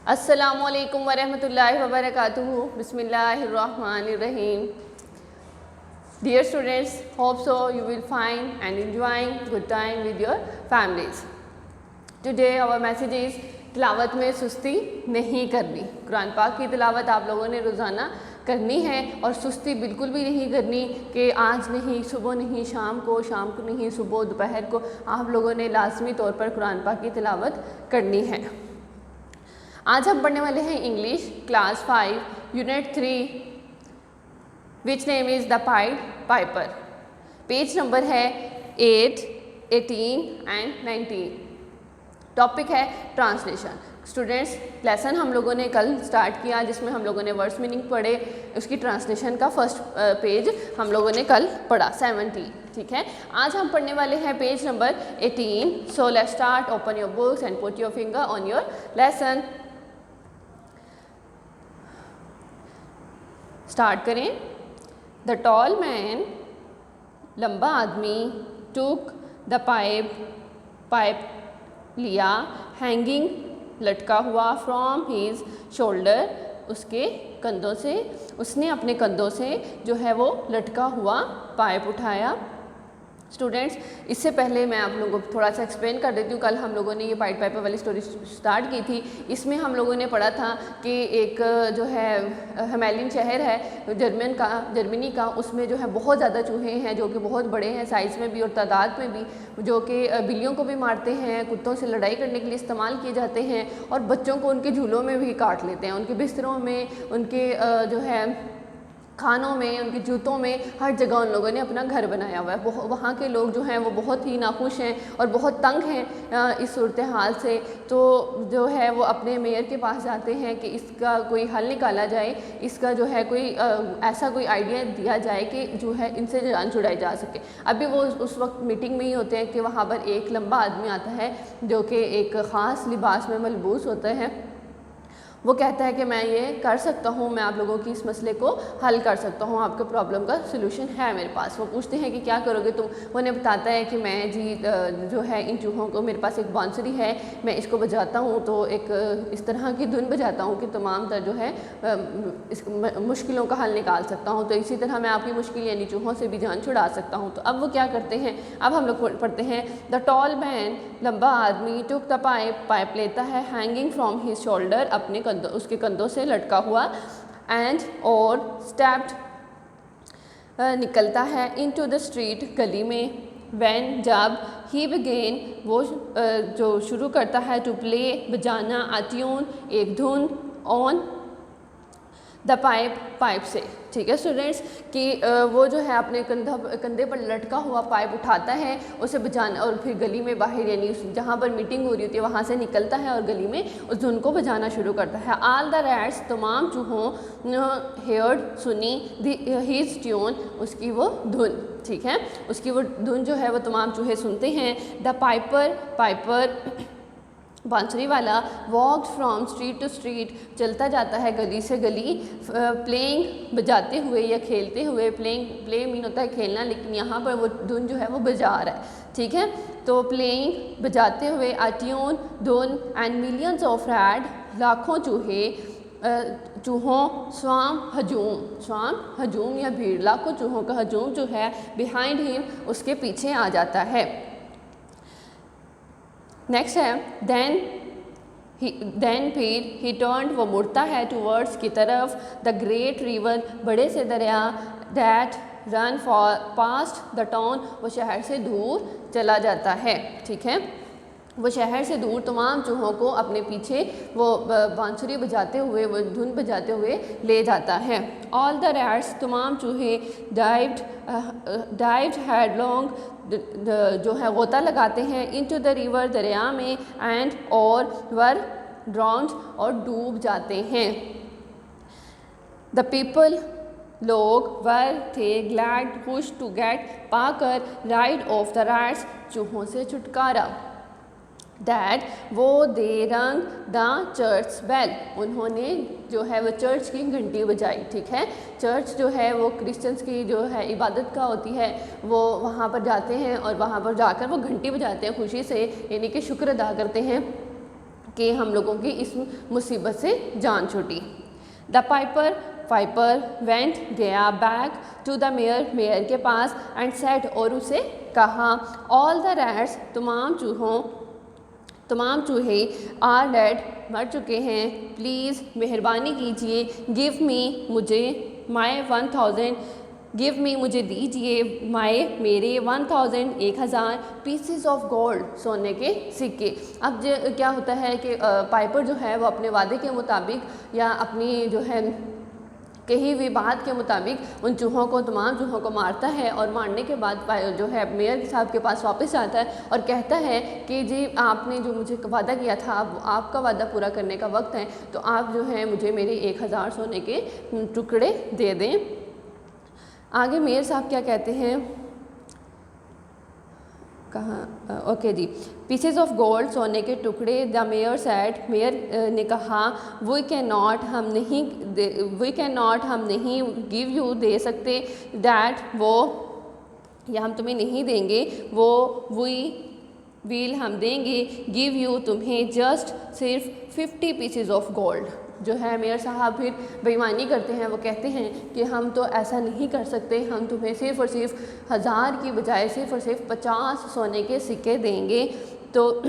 अस्सलामुअलैकुम वरहमतुल्लाहि वबरकातुहू। बिस्मिल्लाहिर्रहमानिर्रहीम। Dear students, hope so you will find and enjoying good time with your families. Today our message is तिलावत में सुस्ती नहीं करनी। कुरान पाक की तिलावत आप लोगों ने रोज़ाना करनी है और सुस्ती बिल्कुल भी नहीं करनी कि आज नहीं, सुबह नहीं, शाम को नहीं, सुबह दोपहर को आप लोगों ने लाजमी तौर पर कुरान पाक की तिलावत करनी है। आज हम पढ़ने वाले हैं English class 5 unit 3 which name is the pied Piper. Page number है 8, 18 एंड 19। टॉपिक है ट्रांसलेशन। स्टूडेंट्स, लेसन हम लोगों ने कल स्टार्ट किया जिसमें हम लोगों ने वर्ड्स मीनिंग पढ़े, उसकी ट्रांसलेशन का फर्स्ट पेज हम लोगों ने कल पढ़ा 70। ठीक है, आज हम पढ़ने वाले हैं page number 18। So let's start. Open your books and put your finger on your lesson. Start करें। द टॉल मैन, लंबा आदमी, टुक द पाइप लिया, हैंगिंग लटका हुआ, फ्रॉम हीज शोल्डर उसके कंधों से, उसने अपने कंधों से जो है वो लटका हुआ पाइप उठाया। स्टूडेंट्स, इससे पहले मैं आप लोगों को थोड़ा सा एक्सप्लेन कर देती हूँ। कल हम लोगों ने ये पाइड पाइपर वाली स्टोरी स्टार्ट की थी। इसमें हम लोगों ने पढ़ा था कि एक जो है हिमालयन शहर है जर्मनी का, उसमें जो है बहुत ज़्यादा चूहे हैं जो कि बहुत बड़े हैं साइज़ में भी और तादाद में भी, जो कि बिल्लियों को भी मारते हैं, कुत्तों से लड़ाई करने के लिए इस्तेमाल किए जाते हैं और बच्चों को उनके झूलों में भी काट लेते हैं, उनके बिस्तरों में, उनके जो है खानों में, उनके जूतों में, हर जगह उन लोगों ने अपना घर बनाया हुआ है। वहाँ के लोग जो हैं वो बहुत ही नाखुश हैं और बहुत तंग हैं इस सूरत हाल से। तो जो है वो अपने मेयर के पास जाते हैं कि इसका कोई हल निकाला जाए, इसका जो है कोई ऐसा कोई आइडिया दिया जाए कि जो है इनसे जान छुड़ाई जा सके। अभी वो उस वक्त मीटिंग में ही होते हैं कि वहाँ पर एक लंबा आदमी आता है जो कि एक ख़ास लिबास में मलबूस होता है। वो कहता है कि मैं ये कर सकता हूँ, मैं आप लोगों की इस मसले को हल कर सकता हूँ, आपके प्रॉब्लम का सलूशन है मेरे पास। वो पूछते हैं कि क्या करोगे तुम। वो उन्हें बताता है कि मैं जी जो है इन चूहों को, मेरे पास एक बांसुरी है, मैं इसको बजाता हूँ तो एक इस तरह की धुन बजाता हूँ कि तमाम तर जो है इस मुश्किलों का हल निकाल सकता हूँ। तो इसी तरह मैं आपकी मुश्किल यानी चूहों से भी जान छुड़ा सकता हूँ। तो अब वो क्या करते हैं, अब हम लोग पढ़ते हैं। द टॉल मैन, लंबा आदमी, टुक द पाइप लेता है, हैंगिंग फ्रॉम हिज शोल्डर उसके कंधों से लटका हुआ, एंड और स्टेप्ड निकलता है, इनटू द स्ट्रीट गली में, व्हेन जब, ही बिगेन वो जो शुरू करता है, टू प्ले बजाना, अ ट्यून एक धुन, ऑन द पाइप से। ठीक है स्टूडेंट्स, कि वो जो है अपने कंधे पर लटका हुआ पाइप उठाता है, उसे बजाना और फिर गली में बाहर यानी जहाँ पर मीटिंग हो रही होती है वहाँ से निकलता है और गली में उस धुन को बजाना शुरू करता है। ऑल द रैट्स, तमाम चूहों, हेयर्ड सुनी, हिज ट्यून उसकी वो धुन। ठीक है, उसकी वो धुन जो है वो तमाम चूहे सुनते हैं। द पाइपर बांसुरी वाला, walked from street to street चलता जाता है गली से गली, प्लेइंग बजाते हुए या खेलते हुए, प्ले मीन होता है खेलना, लेकिन यहाँ पर वो धुन जो है वो बजा रहा है। ठीक है, तो प्लेइंग बजाते हुए, अ ट्यून धुन, एंड मिलियंस ऑफ रैट लाखों चूहों, स्वाम हजूम या भीड़, लाखों चूहों का हजूम जो है बिहाइंड हिम उसके पीछे आ जाता है। नेक्स्ट है देन फिर ही टर्न्ड वो मुड़ता है, टूवर्ड्स की तरफ, द ग्रेट रिवर बड़े से दरिया, that run past the town वो शहर से दूर चला जाता है। ठीक है, वो शहर से दूर तमाम चूहों को अपने पीछे वो बांसुरी बजाते हुए, वो धुन बजाते हुए ले जाता है। ऑल द रैट्स, तमाम चूहे, डाइव्ड हेडलॉन्ग जो है गोता लगाते हैं, इनटू द रिवर दरिया में, एंड और वर ड्राउंड और डूब जाते हैं। द पीपल लोग वर थे, ग्लैड पुश टू गेट पाकर राइड ऑफ द रैट्स चूहों से छुटकारा। दैट वो दे रंग द चर्च बेल, उन्होंने जो है वो चर्च की घंटी बजाई। ठीक है, चर्च जो है वो क्रिश्चियंस की जो है इबादत का होती है, वो वहाँ पर जाते हैं और वहाँ पर जाकर वो घंटी बजाते हैं खुशी से, यानी कि शुक्र अदा करते हैं कि हम लोगों की इस मुसीबत से जान छूटी। द पाइपर वेंट गया बैक टू द मेयर के पास एंड सेड और उसे कहा ऑल द रैट्स तमाम चूहे आर डेड मर चुके हैं, प्लीज़ मेहरबानी कीजिए गिव मी मुझे दीजिए मेरे 1000 पीसेस ऑफ गोल्ड सोने के सिक्के। अब क्या होता है कि पाइपर जो है वो अपने वादे के मुताबिक या अपनी जो है कही हुई बात के मुताबिक उन तमाम चूहों को मारता है और मारने के बाद जो है मेयर साहब के पास वापस आता है और कहता है कि जी आपने जो मुझे वादा किया था अब आपका वादा पूरा करने का वक्त है, तो आप जो है मुझे मेरे 1000 सोने के टुकड़े दे दें। आगे मेयर साहब क्या कहते हैं, कहाँ ओके जी, पीसेस ऑफ गोल्ड सोने के टुकड़े। द मेयर सेड मेयर ने कहा वी कैन नॉट हम नहीं गिव यू दे सकते, दैट वो या हम तुम्हें नहीं देंगे, वो वी विल हम देंगे, गिव यू तुम्हें जस्ट सिर्फ 50 पीसेस ऑफ गोल्ड। जो है मेयर साहब फिर बेईमानी करते हैं, वो कहते हैं कि हम तो ऐसा नहीं कर सकते, हम तुम्हें सिर्फ़ और सिर्फ 1000 की बजाय सिर्फ़ और सिर्फ 50 सोने के सिक्के देंगे। तो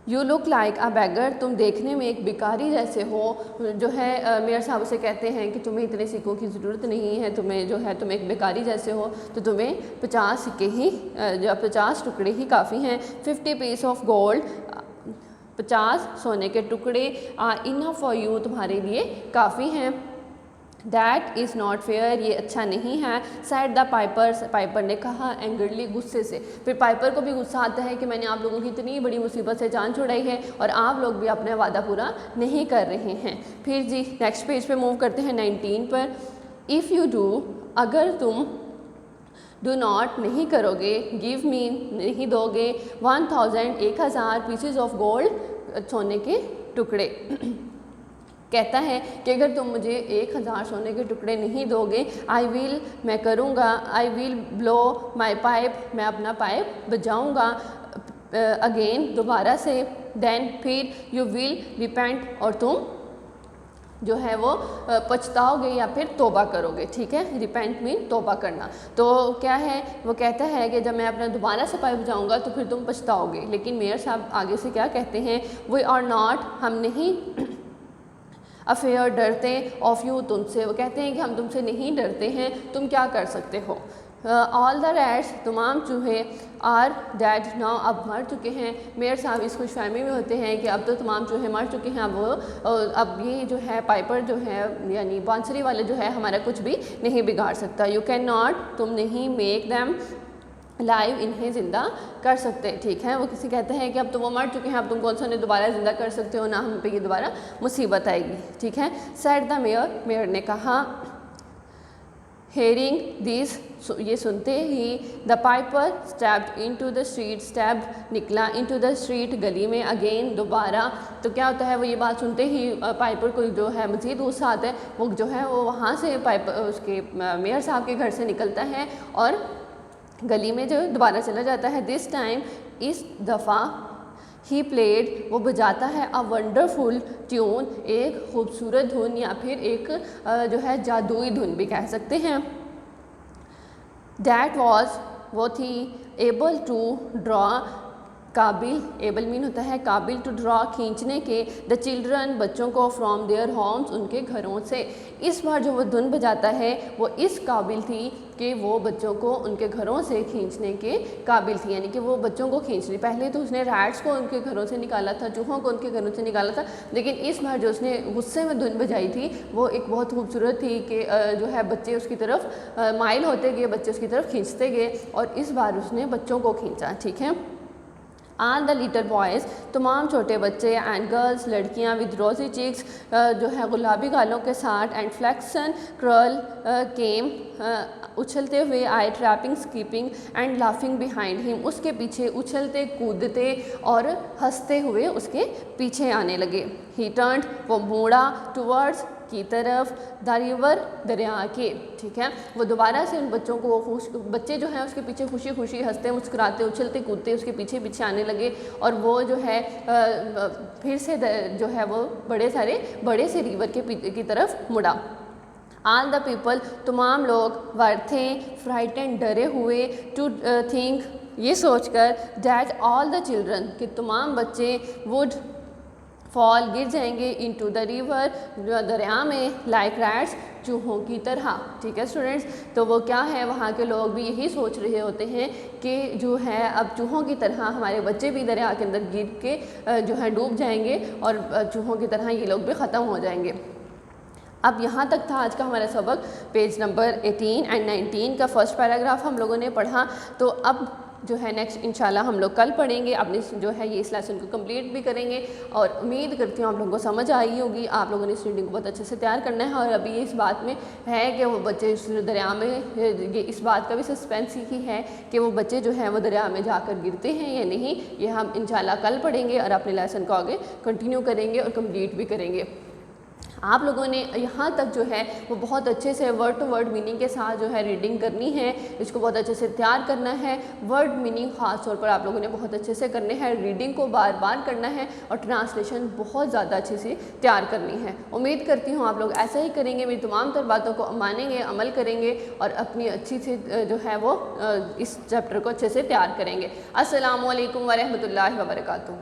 you look like a bagger, तुम देखने में एक भिखारी जैसे हो। जो है मेयर साहब उसे कहते हैं कि तुम्हें इतने सिक्कों की ज़रूरत नहीं है, तुम्हें जो है तुम एक भिखारी जैसे हो, तो तुम्हें 50 सिक्के ही 50 टुकड़े ही काफ़ी हैं। 50 पीस ऑफ गोल्ड 50 सोने के टुकड़े इनफ फॉर यू तुम्हारे लिए काफ़ी हैं। दैट इज़ नॉट फेयर, ये अच्छा नहीं है। सैड द पाइपर ने कहा एंग्रली, गुस्से से। फिर पाइपर को भी गुस्सा आता है कि मैंने आप लोगों की इतनी बड़ी मुसीबत से जान छुड़ाई है और आप लोग भी अपना वादा पूरा नहीं कर रहे हैं। फिर जी नेक्स्ट पेज पे मूव करते हैं 19 पर। इफ़ यू डू, अगर तुम डू नॉट नहीं करोगे, गिव मी नहीं दोगे 1000 पीसेस ऑफ गोल्ड सोने के टुकड़े। कहता है कि अगर तुम मुझे 1000 सोने के टुकड़े नहीं दोगे, I will blow my pipe, मैं अपना पाइप बजाऊँगा अगेन दोबारा से। देन फिर यू विल रिपेंट, और तुम जो है वो पछताओगे या फिर तौबा करोगे। ठीक है, रिपेंट मीन तौबा करना। तो क्या है, वो कहता है कि जब मैं अपना दोबारा से पाइप बजाऊंगा तो फिर तुम पछताओगे। लेकिन मेयर साहब आगे से क्या कहते हैं, वी आर नॉट, हम नहीं अफेयर डरते, ऑफ यू तुमसे। वो कहते हैं कि हम तुमसे नहीं डरते हैं, तुम क्या कर सकते हो। ऑल द रैट्स, तमाम चूहे, आर डेड नाउ, अब मर चुके हैं। मेयर साहब इस खुशफहमी में होते हैं कि अब तो तमाम चूहे मर चुके हैं, अब ये जो है पाइपर जो है यानी बांसुरी वाले जो है हमारा कुछ भी नहीं बिगाड़ सकता। यू कैन नॉट, तुम नहीं मेक दैम लाइव, इन्हें ज़िंदा कर सकते। ठीक है, वो किसी कहते हैं कि अब तो वो मर चुके हैं, अब तुम कौन सा उन्हें दोबारा ज़िंदा कर सकते हो, ना हम पे ये दोबारा मुसीबत आएगी। ठीक है, सेड द मेयर ने कहा। हेयरिंग दिस, ये सुनते ही the piper stepped into the street, stepped निकला, इनटू द स्ट्रीट गली में, अगेन दोबारा। तो क्या होता है, वो ये बात सुनते ही पाइपर को जो है मज़ीद गुस्सा आता है, वो जो है वो वहाँ से उसके मेयर साहब के घर से निकलता है और गली में जो दोबारा चला जाता है। दिस टाइम, इस दफ़ा, ही प्लेड, वो बजाता है अ वंडरफुल ट्यून, एक खूबसूरत धुन या फिर एक जो है जादुई धुन भी कह सकते हैं। दैट वॉज, वो थी, एबल टू ड्रॉ, काबिल, एबल मीन होता है काबिल, टू ड्रॉ खींचने के, द चिल्ड्रन, बच्चों को, फ्रॉम देयर होम्स, उनके घरों से। इस बार जो वो धुन बजाता है वो इस काबिल थी कि वो बच्चों को उनके घरों से खींचने के काबिल थी, यानी कि वो बच्चों को खींच रही। पहले तो उसने रैट्स को उनके घरों से निकाला था, चूहों को उनके घरों से निकाला था, लेकिन इस बार जो उसने गुस्से में धुन बजाई थी वो एक बहुत खूबसूरत थी कि जो है बच्चे उसकी तरफ माइल होते गए, बच्चे उसकी तरफ खींचते गए, और इस बार उसने बच्चों को खींचा। ठीक है, ऑल द लिटल बॉयज़, तमाम छोटे बच्चे, एंड गर्ल्स, लड़कियां, विद रोजी चिक्स, जो है गुलाबी गालों के साथ, एंड फ्लैक्सन कर्ल केम, उछलते हुए आए, tripping, skipping and laughing behind him, उसके पीछे उछलते कूदते और हंसते हुए उसके पीछे आने लगे। ही टर्न्ड, वो मुड़ा, टुवर्ड्स, की तरफ, द रिवर दरिया के, ठीक है। वो दोबारा से उन बच्चों को बच्चे जो हैं उसके पीछे खुशी खुशी हंसते मुस्कुराते उछलते कूदते उसके पीछे पीछे आने लगे और वो जो है फिर से जो है वो बड़े से रिवर की तरफ मुड़ा। ऑल द पीपल, तमाम लोग, वर थे, फ्राइटेंड, डरे हुए, टू थिंक, ये सोचकर, डैट ऑल द चिल्ड्रन, कि तमाम बच्चे, वुड फॉल, गिर जाएंगे, इनटू द रिवर, दरिया में, लाइक रैट्स, चूहों की तरह, ठीक है स्टूडेंट्स। तो वो क्या है, वहाँ के लोग भी यही सोच रहे होते हैं कि जो है अब चूहों की तरह हमारे बच्चे भी दरिया के अंदर गिर के जो है डूब जाएंगे और चूहों की तरह ये लोग भी ख़त्म हो जाएंगे। अब यहाँ तक था आज का हमारा सबक। पेज नंबर 18 एंड 19 का फर्स्ट पैराग्राफ हम लोगों ने पढ़ा। तो अब जो है नेक्स्ट इंशाल्लाह हम लोग कल पढ़ेंगे, अपने जो है ये इस लेसन को कंप्लीट भी करेंगे और उम्मीद करती हूँ आप लोगों को समझ आई होगी। आप लोगों ने इस रीडिंग को बहुत अच्छे से तैयार करना है और अभी इस बात में है कि वो बच्चे इस दरिया में, ये इस बात का भी सस्पेंस ही है कि वो बच्चे जो हैं वो दरिया में जाकर गिरते हैं या नहीं, ये हम इंशाल्लाह कल पढ़ेंगे और अपने लेसन को आगे कंटिन्यू करेंगे और कंप्लीट भी करेंगे। आप लोगों ने यहाँ तक जो है वो बहुत अच्छे से वर्ड टू वर्ड मीनिंग के साथ जो है रीडिंग करनी है, इसको बहुत अच्छे से तैयार करना है। वर्ड मीनिंग ख़ास तौर पर आप लोगों ने बहुत अच्छे से करने हैं, रीडिंग को बार बार करना है और ट्रांसलेशन बहुत ज़्यादा अच्छे से तैयार करनी है। उम्मीद करती हूँ आप लोग ऐसा ही करेंगे, मेरी तमाम तर बातों को मानेंगे, अमल करेंगे और अपनी अच्छी से जो है वो इस चैप्टर को अच्छे से तैयार करेंगे। अस्सलामु अलैकुम व रहमतुल्लाहि व बरकातुहू।